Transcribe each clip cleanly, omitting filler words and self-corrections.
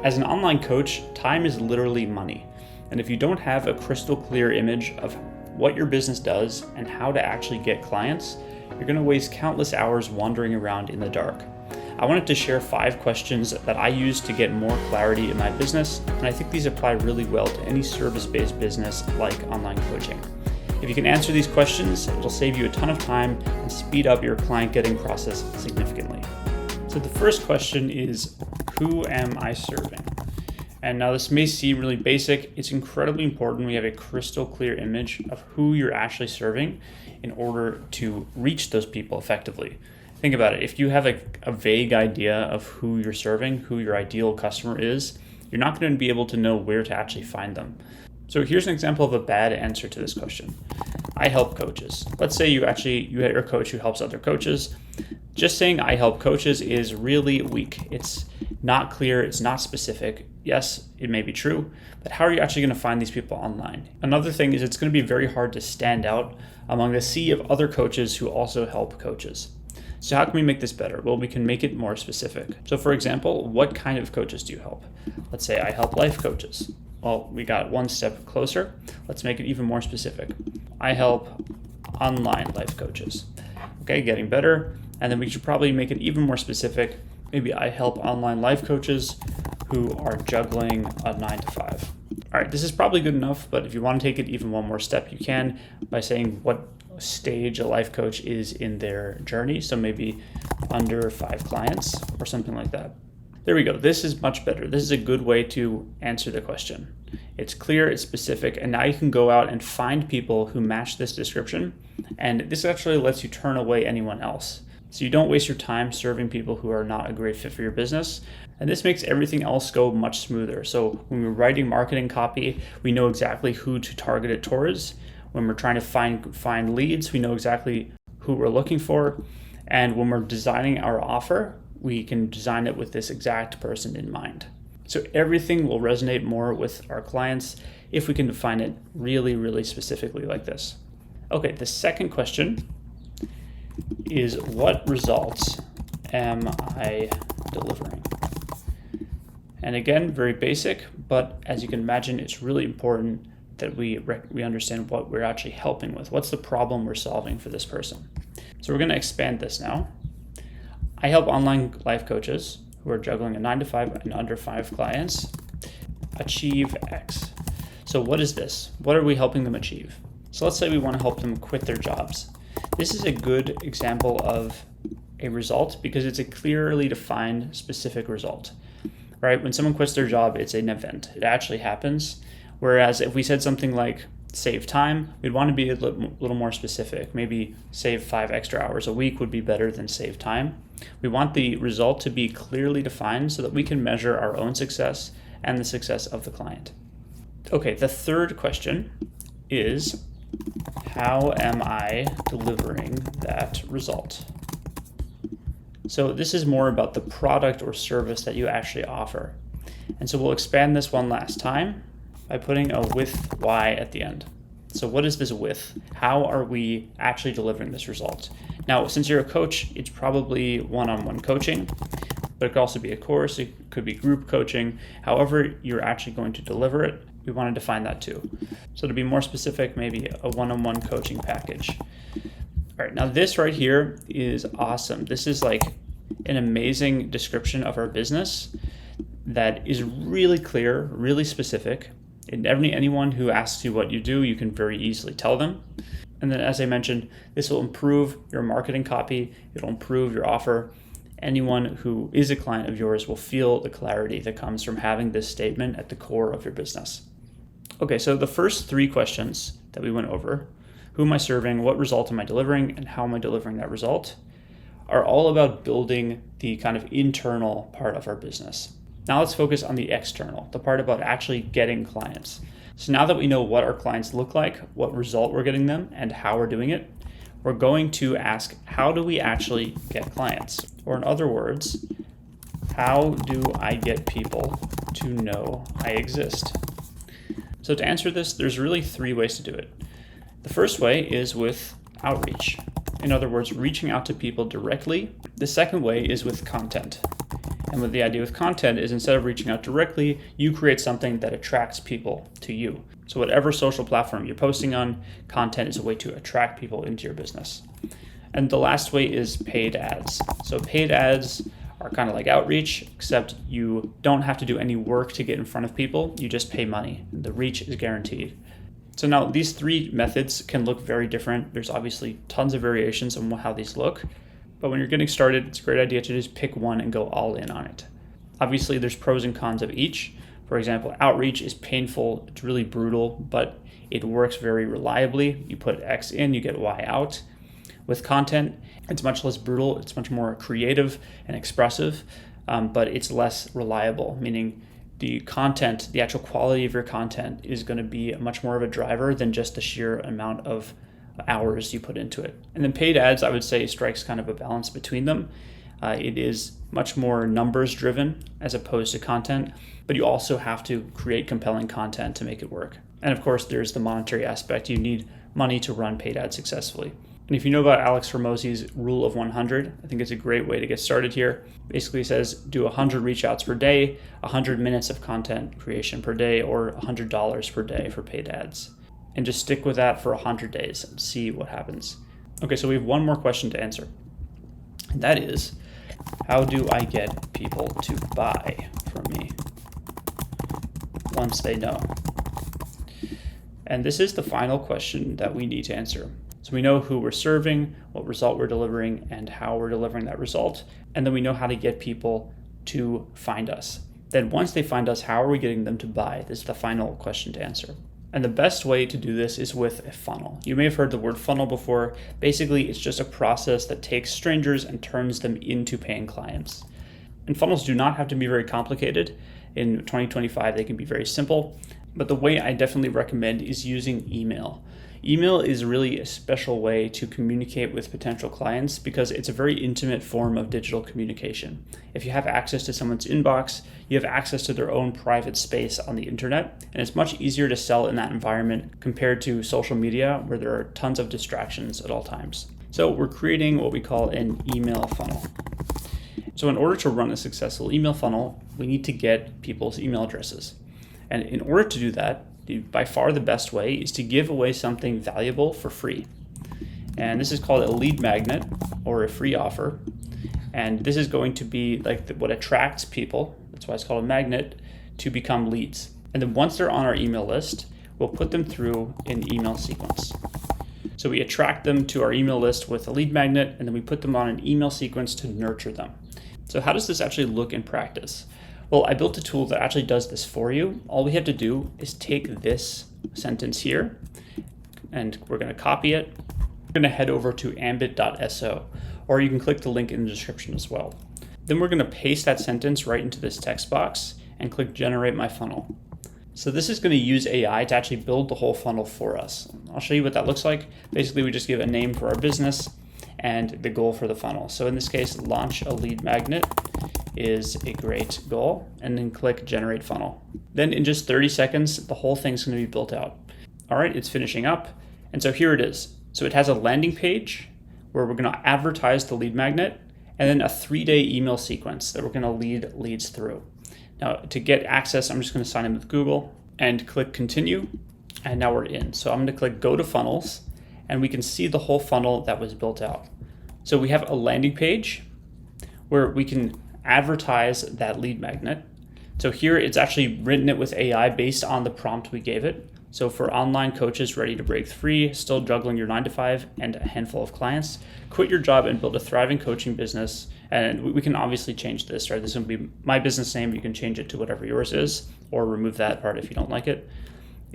As an online coach, time is literally money. And if you don't have a crystal clear image of what your business does and how to actually get clients, you're going to waste countless hours wandering around in the dark. I wanted to share 5 questions that I use to get more clarity in my business, and I think these apply really well to any service-based business like online coaching. If you can answer these questions, it'll save you a ton of time and speed up your client getting process significantly. So the first question is, who am I serving? And now this may seem really basic. It's incredibly important we have a crystal clear image of who you're actually serving in order to reach those people effectively. Think about it. If you have a vague idea of who you're serving, who your ideal customer is, you're not going to be able to know where to actually find them. So here's an example of a bad answer to this question. I help coaches. Let's say you have a coach who helps other coaches. Just saying I help coaches is really weak. It's not clear, it's not specific. Yes, it may be true, but how are you actually going to find these people online? Another thing is it's going to be very hard to stand out among the sea of other coaches who also help coaches. So how can we make this better? Well, we can make it more specific. So for example, what kind of coaches do you help? Let's say I help life coaches. Well, we got one step closer. Let's make it even more specific. I help online life coaches. Okay, getting better. And then we should probably make it even more specific. Maybe I help online life coaches who are juggling a 9 to 5. All right, this is probably good enough, but if you want to take it even one more step, you can by saying what stage a life coach is in their journey. So maybe under 5 clients or something like that. There we go. This is much better. This is a good way to answer the question. It's clear, it's specific, and now you can go out and find people who match this description. And this actually lets you turn away anyone else. So you don't waste your time serving people who are not a great fit for your business. And this makes everything else go much smoother. So when we're writing marketing copy, we know exactly who to target it towards. When we're trying to find leads, we know exactly who we're looking for. And when we're designing our offer, we can design it with this exact person in mind. So everything will resonate more with our clients if we can define it really, really specifically like this. Okay, the second question is, what results am I delivering? And again, very basic, but as you can imagine, it's really important that we understand what we're actually helping with. What's the problem we're solving for this person? So we're going to expand this now. I help online life coaches who are juggling a 9 to 5 and under 5 clients achieve X. So what is this? What are we helping them achieve? So let's say we want to help them quit their jobs. This is a good example of a result because it's a clearly defined specific result, right? When someone quits their job, it's an event. It actually happens. Whereas if we said something like save time, we'd want to be a little more specific. Maybe save 5 extra hours a week would be better than save time. We want the result to be clearly defined so that we can measure our own success and the success of the client. Okay, the third question is, how am I delivering that result? So this is more about the product or service that you actually offer. And so we'll expand this one last time by putting a with y at the end. So what is this with? How are we actually delivering this result? Now, since you're a coach, it's probably one-on-one coaching, but it could also be a course, it could be group coaching. However you're actually going to deliver it, we want to define that too. So to be more specific, maybe a one-on-one coaching package. All right, now this right here is awesome. This is like an amazing description of our business that is really clear, really specific. And anyone who asks you what you do, you can very easily tell them. And then, as I mentioned, this will improve your marketing copy. It'll improve your offer. Anyone who is a client of yours will feel the clarity that comes from having this statement at the core of your business. Okay, so the first 3 questions that we went over, who am I serving, what result am I delivering, and how am I delivering that result, are all about building the kind of internal part of our business. Now let's focus on the external, the part about actually getting clients. So now that we know what our clients look like, what result we're getting them, and how we're doing it, we're going to ask, how do we actually get clients? Or in other words, how do I get people to know I exist? So to answer this, there's really 3 ways to do it. The first way is with outreach. In other words, reaching out to people directly. The second way is with content. And what the idea with content is, instead of reaching out directly, you create something that attracts people to you. So whatever social platform you're posting on, content is a way to attract people into your business. And the last way is paid ads. So paid ads are kind of like outreach, except you don't have to do any work to get in front of people. You just pay money. The reach is guaranteed. So now these three methods can look very different. There's obviously tons of variations on how these look. But when you're getting started, it's a great idea to just pick one and go all in on it. Obviously, there's pros and cons of each. For example, outreach is painful, it's really brutal, but it works very reliably. You put X in, you get Y out. With content, it's much less brutal, it's much more creative and expressive, but it's less reliable, meaning the content, the actual quality of your content is going to be much more of a driver than just the sheer amount of hours you put into it. And then paid ads, I would say, strikes kind of a balance between them. It is much more numbers driven as opposed to content, but you also have to create compelling content to make it work. And of course, there's the monetary aspect. You need money to run paid ads successfully. And if you know about Alex Hormozi's rule of 100, I think it's a great way to get started here. Basically, it says do 100 reach outs per day, 100 minutes of content creation per day, or $100 per day for paid ads. And just stick with that for 100 days and see what happens. Okay, so we have one more question to answer. And that is, how do I get people to buy from me once they know? And this is the final question that we need to answer. So we know who we're serving, what result we're delivering, and how we're delivering that result. And then we know how to get people to find us. Then once they find us, how are we getting them to buy? This is the final question to answer. And the best way to do this is with a funnel. You may have heard the word funnel before. Basically, it's just a process that takes strangers and turns them into paying clients. And funnels do not have to be very complicated. In 2025, they can be very simple. But the way I definitely recommend is using email. Email is really a special way to communicate with potential clients because it's a very intimate form of digital communication. If you have access to someone's inbox, you have access to their own private space on the internet, and it's much easier to sell in that environment compared to social media where there are tons of distractions at all times. So we're creating what we call an email funnel. So in order to run a successful email funnel, we need to get people's email addresses. And in order to do that, by far the best way is to give away something valuable for free. And this is called a lead magnet or a free offer. And this is going to be like what attracts people, that's why it's called a magnet, to become leads. And then once they're on our email list, we'll put them through an email sequence. So we attract them to our email list with a lead magnet, and then we put them on an email sequence to nurture them. So how does this actually look in practice? Well, I built a tool that actually does this for you. All we have to do is take this sentence here, and we're going to copy it. We're going to head over to ambit.so, or you can click the link in the description as well. Then we're going to paste that sentence right into this text box and click Generate My Funnel. So this is going to use AI to actually build the whole funnel for us. I'll show you what that looks like. Basically, we just give a name for our business and the goal for the funnel. So in this case, launch a lead magnet is a great goal, and then click Generate Funnel. Then in just 30 seconds, the whole thing's going to be built out. All right, it's finishing up. And so here it is. So it has a landing page where we're going to advertise the lead magnet, and then a 3-day email sequence that we're going to lead leads through. Now to get access, I'm just going to sign in with Google and click Continue. And now we're in. So I'm going to click Go to Funnels, and we can see the whole funnel that was built out. So we have a landing page where we can advertise that lead magnet. So here it's actually written it with AI based on the prompt we gave it. So for online coaches ready to break free, still juggling your 9-to-5 and a handful of clients, quit your job and build a thriving coaching business. And we can obviously change this, right? This is going to be my business name. You can change it to whatever yours is, or remove that part if you don't like it.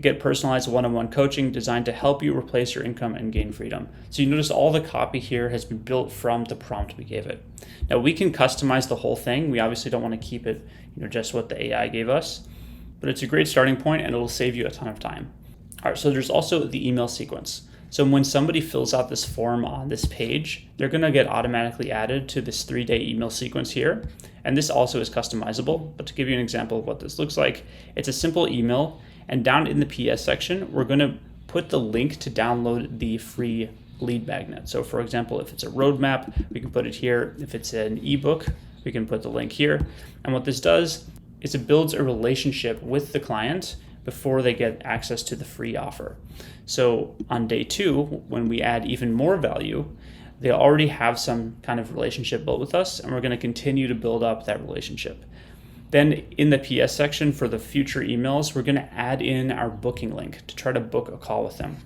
Get personalized one-on-one coaching designed to help you replace your income and gain freedom. So you notice all the copy here has been built from the prompt we gave it. Now we can customize the whole thing. We obviously don't want to keep it, just what the AI gave us, but it's a great starting point and it will save you a ton of time. All right, so there's also the email sequence. So when somebody fills out this form on this page, they're going to get automatically added to this 3-day email sequence here. And this also is customizable, but to give you an example of what this looks like, it's a simple email. And down in the PS section, we're going to put the link to download the free lead magnet. So for example, if it's a roadmap, we can put it here. If it's an ebook, we can put the link here. And what this does is it builds a relationship with the client before they get access to the free offer. So on day 2, when we add even more value, they already have some kind of relationship built with us, and we're going to continue to build up that relationship. Then in the PS section for the future emails, we're going to add in our booking link to try to book a call with them.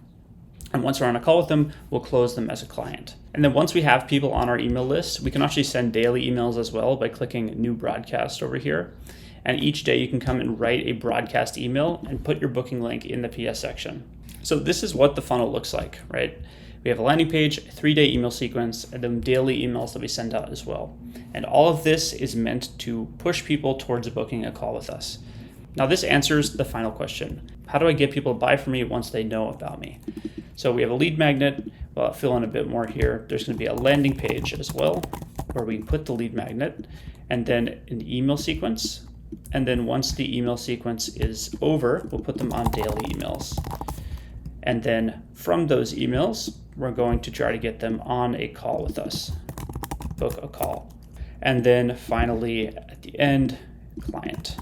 And once we're on a call with them, we'll close them as a client. And then once we have people on our email list, we can actually send daily emails as well by clicking New Broadcast over here. And each day you can come and write a broadcast email and put your booking link in the PS section. So this is what the funnel looks like, right? We have a landing page, a 3-day email sequence, and then daily emails that we send out as well. And all of this is meant to push people towards booking a call with us. Now this answers the final question. How do I get people to buy from me once they know about me? So we have a lead magnet. Well, I'll fill in a bit more here. There's going to be a landing page as well, where we put the lead magnet, and then an email sequence. And then once the email sequence is over, we'll put them on daily emails. And then from those emails, we're going to try to get them on a call with us, book a call. And then finally, at the end, client.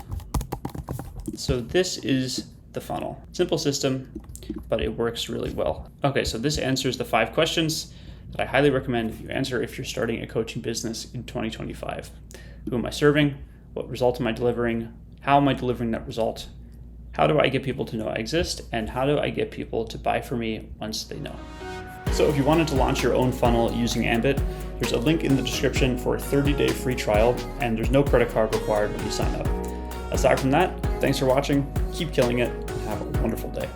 So this is the funnel. Simple system, but it works really well. Okay, so this answers the 5 questions that I highly recommend you answer if you're starting a coaching business in 2025. Who am I serving? What result am I delivering? How am I delivering that result? How do I get people to know I exist? And how do I get people to buy from me once they know? So if you wanted to launch your own funnel using Ambit, there's a link in the description for a 30-day free trial, and there's no credit card required when you sign up. Aside from that, thanks for watching, keep killing it, and have a wonderful day.